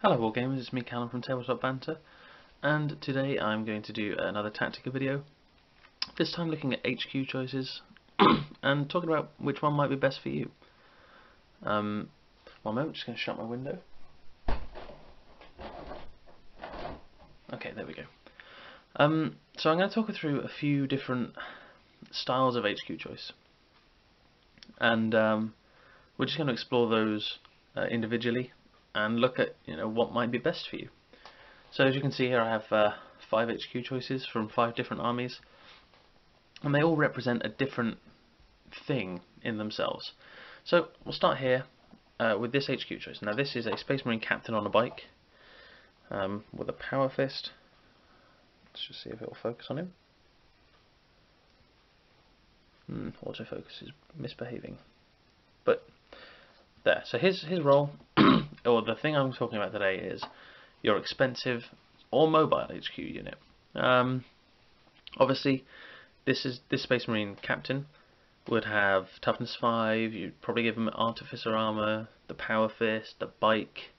Hello Wargamers, it's me Callum from Tabletop Banter, and today I'm going to do another Tactica video, this time looking at HQ choices and talking about which one might be best for you. One moment, just going to shut my window. Okay, there we go. So I'm going to talk through a few different styles of HQ choice, and we're just going to explore those individually and look at what might be best for you. So as you can see here, I have 5 HQ choices from 5 different armies, and they all represent a different thing in themselves. So we'll start here with this HQ choice. Now this is a Space Marine captain on a bike with a power fist. Let's just see if it will focus on him. Autofocus is misbehaving, but there. So his role, or the thing I'm talking about today, is your expensive or mobile HQ unit. Obviously, this Space Marine captain would have toughness 5. You'd probably give him artificer armor, the power fist, the bike.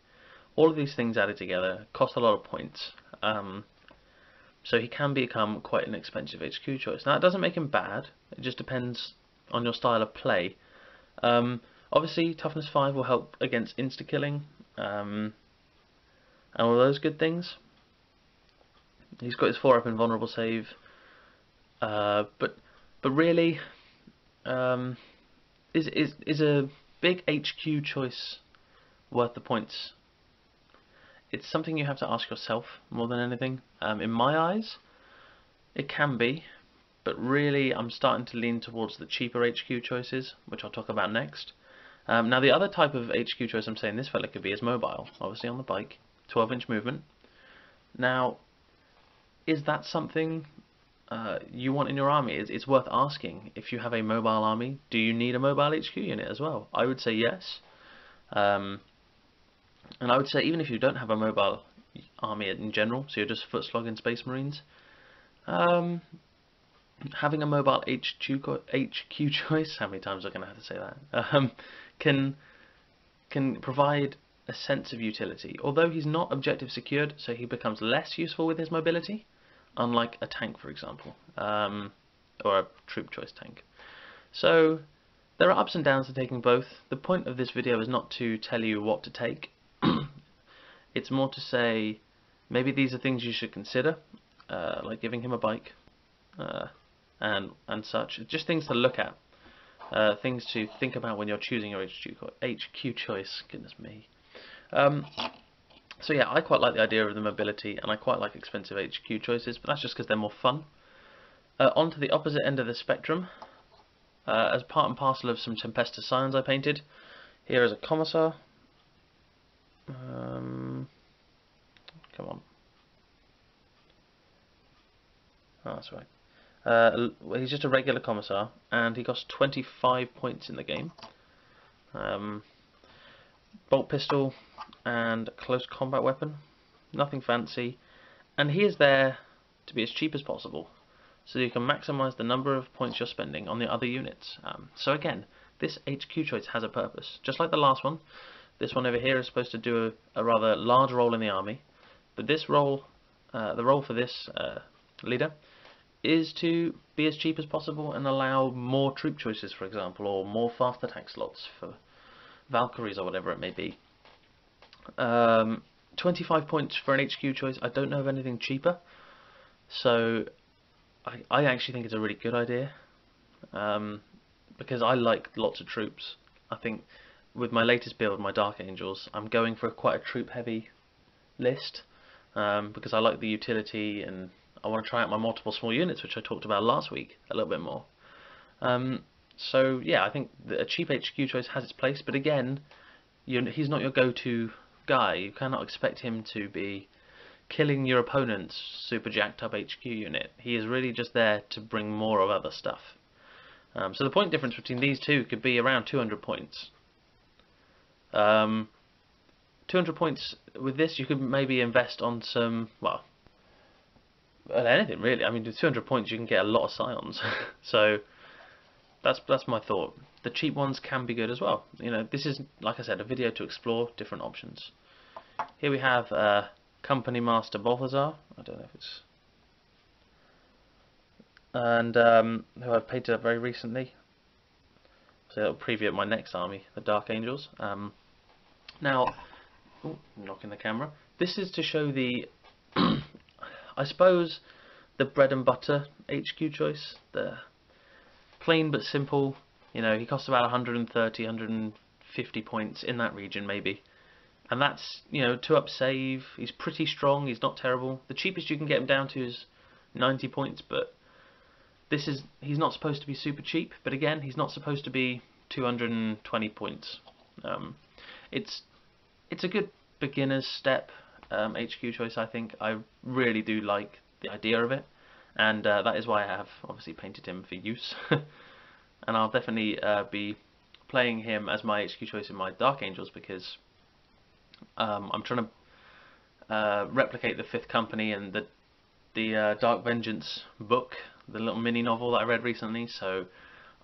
All of these things added together cost a lot of points. So he can become quite an expensive HQ choice. Now it doesn't make him bad. It just depends on your style of play. Obviously, toughness 5 will help against insta-killing and all those good things. He's got his 4-up invulnerable save, but really, is a big HQ choice worth the points? It's something you have to ask yourself more than anything. In my eyes, it can be, but really I'm starting to lean towards the cheaper HQ choices, which I'll talk about next. Now the other type of HQ choice I'm saying this fella could be is mobile, obviously on the bike, 12-inch movement. Now, is that something you want in your army? It's worth asking. If you have a mobile army, do you need a mobile HQ unit as well? I would say yes. And I would say even if you don't have a mobile army in general, so you're just foot slogging Space Marines, having a mobile HQ choice, how many times am I going to have to say that, can provide a sense of utility. Although he's not objective secured, so he becomes less useful with his mobility, unlike a tank, for example, or a troop choice tank. So there are ups and downs to taking both. The point of this video is not to tell you what to take. It's more to say maybe these are things you should consider, like giving him a bike and such. Just things to look at, things to think about when you're choosing your HQ choice. Goodness me. So yeah, I quite like the idea of the mobility, and I quite like expensive HQ choices, but that's just because they're more fun. On to the opposite end of the spectrum, as part and parcel of some Tempesta Scions I painted. Here is a Commissar. Come on. Oh, that's right. He's just a regular Commissar, and he costs 25 points in the game. Bolt pistol and close combat weapon, nothing fancy, and he is there to be as cheap as possible, so you can maximize the number of points you're spending on the other units. So again, this HQ choice has a purpose, just like the last one. This one over here is supposed to do a rather large role in the army, but this role, the role for this leader, is to be as cheap as possible and allow more troop choices, for example, or more fast attack slots for Valkyries or whatever it may be. 25 points for an HQ choice. I don't know of anything cheaper, so I actually think it's a really good idea, because I like lots of troops. I think with my latest build, my Dark Angels, I'm going for quite a troop heavy list, because I like the utility and I want to try out my multiple small units, which I talked about last week a little bit more. So yeah, I think that a cheap HQ choice has its place, but again, he's not your go-to guy. You cannot expect him to be killing your opponent's super jacked up HQ unit. He is really just there to bring more of other stuff. So the point difference between these two could be around 200 points. 200 points with this, you could maybe invest on some, well, anything really. I mean, with 200 points you can get a lot of Scions. So that's my thought. The cheap ones can be good as well. This is, like I said, a video to explore different options. Here we have Company Master Balthazar. I don't know if it's... And who I've painted up very recently. So that'll preview my next army, the Dark Angels. Now, ooh, knocking the camera. This is to show the, I suppose, the bread and butter HQ choice. The plain but simple. You know, he costs about 130, 150 points in that region maybe. And that's, you know, 2-up save. He's pretty strong. He's not terrible. The cheapest you can get him down to is 90 points, but he's not supposed to be super cheap. But again, he's not supposed to be 220 points. It's a good beginner's step HQ choice, I think. I really do like the idea of it, and that is why I have obviously painted him for use. And I'll definitely be playing him as my HQ choice in my Dark Angels, because I'm trying to replicate the Fifth Company and the Dark Vengeance book, the little mini novel that I read recently, so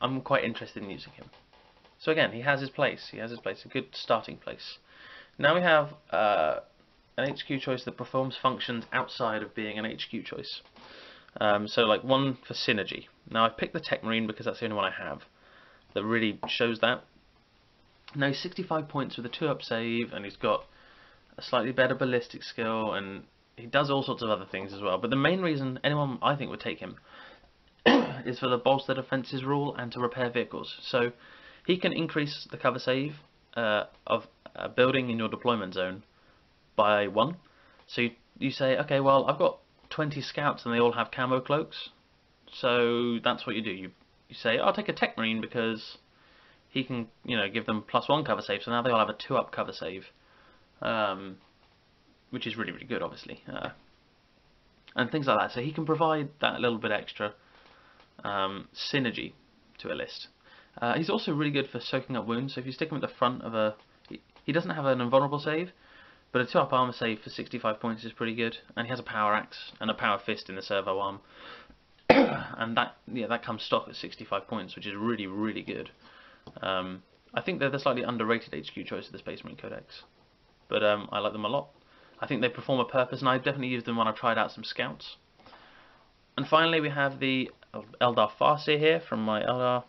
I'm quite interested in using him. So again, he has his place, a good starting place. Now we have an HQ choice that performs functions outside of being an HQ choice. So like one for synergy. Now I've picked the Tech Marine because that's the only one I have that really shows that. Now he's 65 points with a 2-up save, and he's got a slightly better ballistic skill, and he does all sorts of other things as well. But the main reason anyone I think would take him is for the bolster defenses rule and to repair vehicles. So he can increase the cover save of a building in your deployment zone by 1. So you say, okay, well, I've got 20 scouts and they all have camo cloaks. So that's what you do. You say, I'll take a Tech Marine because he can, you know, give them +1 cover save. So now they all have a 2-up cover save, which is really, really good, obviously, and things like that. So he can provide that little bit extra synergy to a list. He's also really good for soaking up wounds. So if you stick him at the front of a, he doesn't have an invulnerable save, but a 2-up armor save for 65 points is pretty good. And he has a power axe and a power fist in the servo arm, and that comes stock at 65 points, which is really, really good. I think they're the slightly underrated HQ choice of the Space Marine Codex, but I like them a lot. I think they perform a purpose, and I've definitely used them when I've tried out some scouts. And finally, we have the Eldar Farseer here from my Eldar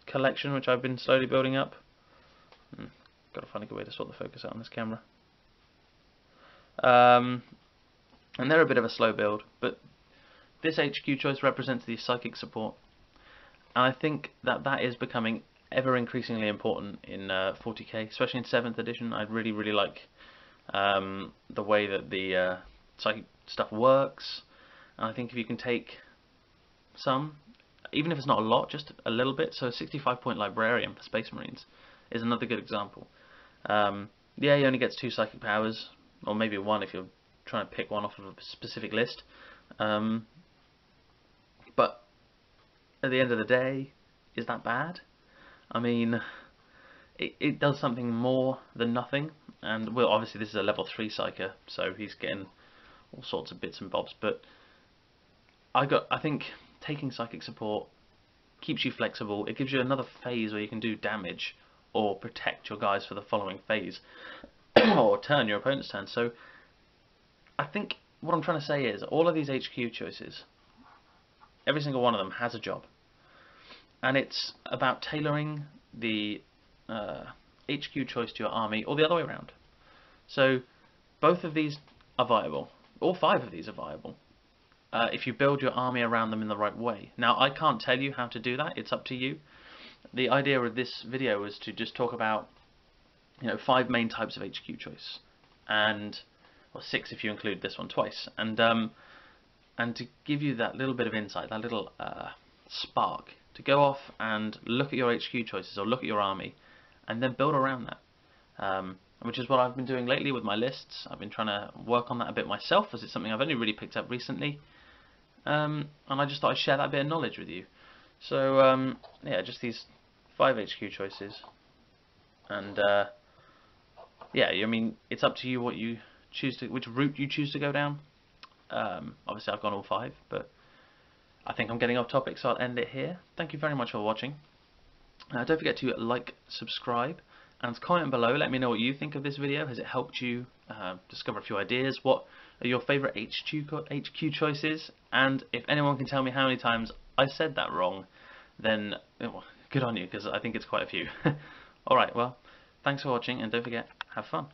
collection, which I've been slowly building up. Got to find a good way to sort the focus out on this camera. And they're a bit of a slow build, but this HQ choice represents the psychic support, and I think that is becoming ever increasingly important in 40k, especially in 7th edition. I really, really like the way that the psychic stuff works, and I think if you can take some, even if it's not a lot, just a little bit. So a 65-point librarian for Space Marines is another good example. Yeah, he only gets 2 psychic powers, or maybe 1 if you're trying to pick one off of a specific list. But at the end of the day, is that bad? I mean, it does something more than nothing. And well, obviously this is a level 3 psyker, so he's getting all sorts of bits and bobs. But I think taking psychic support keeps you flexible. It gives you another phase where you can do damage or protect your guys for the following phase, or turn, your opponent's turn. So I think what I'm trying to say is all of these HQ choices, every single one of them has a job, and it's about tailoring the HQ choice to your army, or the other way around. So both of these are viable. All 5 of these are viable if you build your army around them in the right way. Now, I can't tell you how to do that. It's up to you. The idea of this video was to just talk about, you know, 5 main types of HQ choice, and or 6 if you include this one twice, and to give you that little bit of insight, that little spark to go off and look at your HQ choices or look at your army, and then build around that. Which is what I've been doing lately with my lists. I've been trying to work on that a bit myself, as it's something I've only really picked up recently. And I just thought I'd share that bit of knowledge with you. So yeah, just these 5 HQ choices, and yeah, I mean, it's up to you what you choose to, which route you choose to go down. Obviously I've gone all 5, but I think I'm getting off topic, so I'll end it here. Thank you very much for watching. Don't forget to like, subscribe, and comment below. Let me know what you think of this video. Has it helped you discover a few ideas. What are your favourite HQ choices? And if anyone can tell me how many times I said that wrong, then good on you, because I think it's quite a few. Alright, well, thanks for watching, and don't forget, have fun.